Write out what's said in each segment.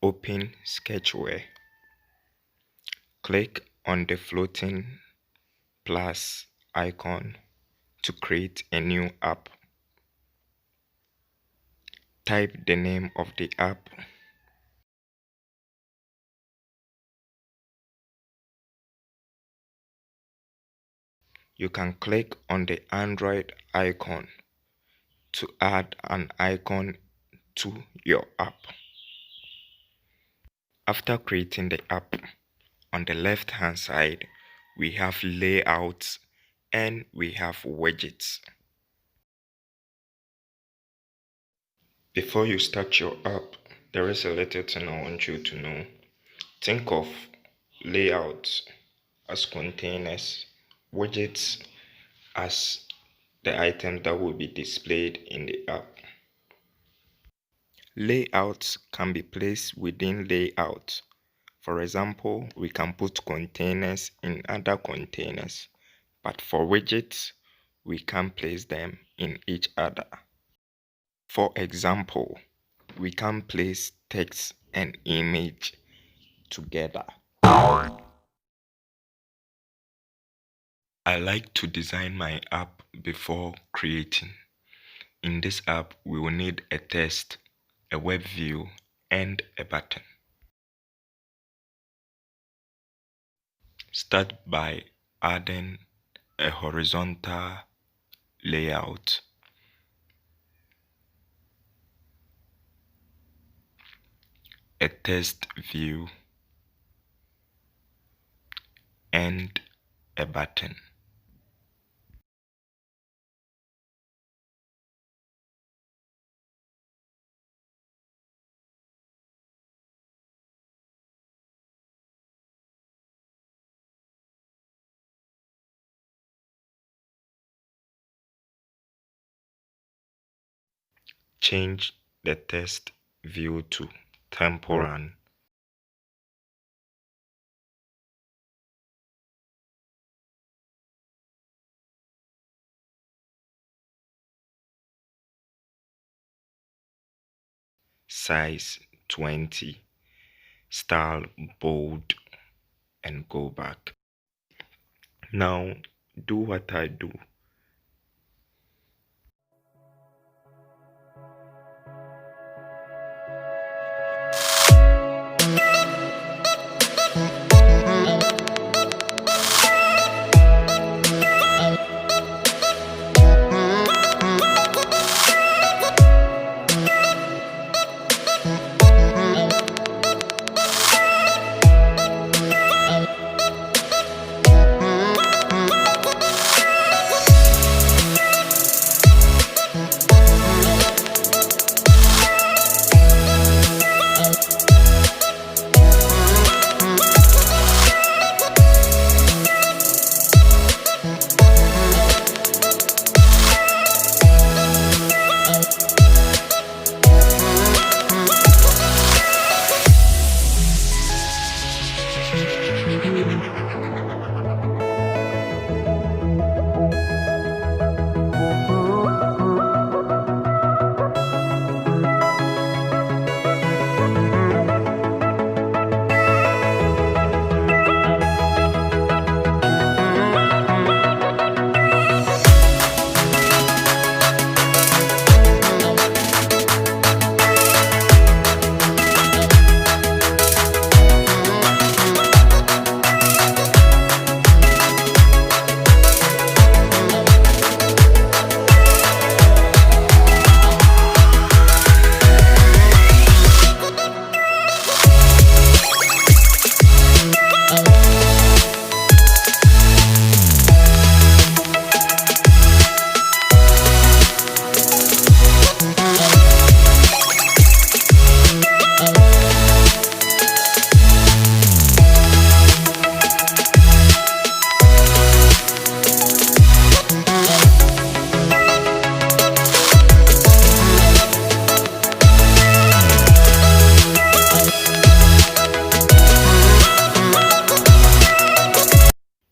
Open Sketchware. Click on the floating plus icon to create a new app. Type the name of the app. You can click on the Android icon to add an icon to your app. After creating the app, on the left hand side, we have layouts and we have widgets. Before you start your app, there is a little thing I want you to know. Think of layouts as containers, widgets as the items that will be displayed in the app. Layouts can be placed within layouts. For example, we can put containers in other containers, but for widgets, we can place them in each other. For example, we can place text and image together. I like to design my app before creating. In this app, we will need a text, a web view, and a button. Start by adding a horizontal layout. A text view and a button. Change the text view to temporal. Size 20. Style bold and go back. Now do what I do.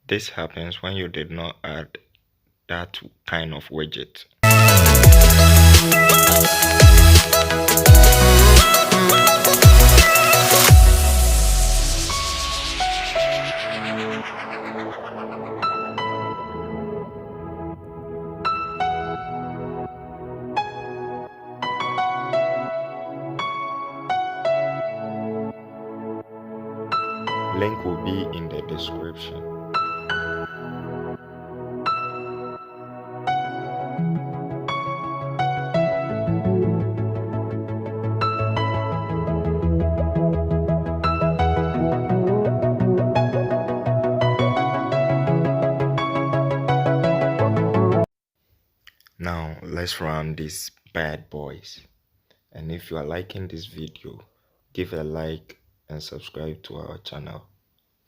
This happens when you did not add that kind of widget. Link will be in the description. Now let's run these bad boys. And if you are liking this video, give a like and subscribe to our channel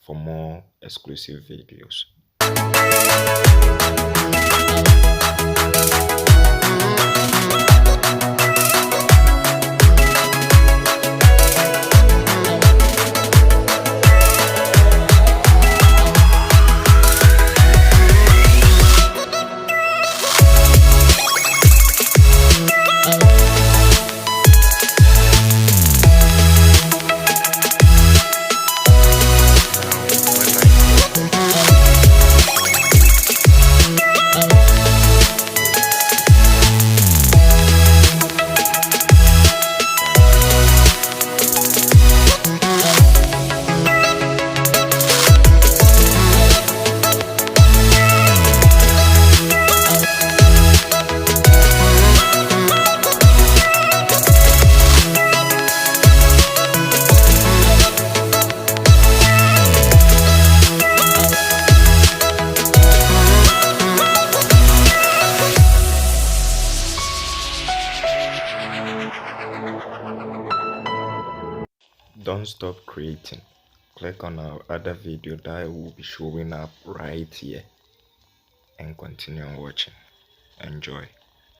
for more exclusive videos. Don't stop creating. Click on our other video that will be showing up right here and continue watching. Enjoy.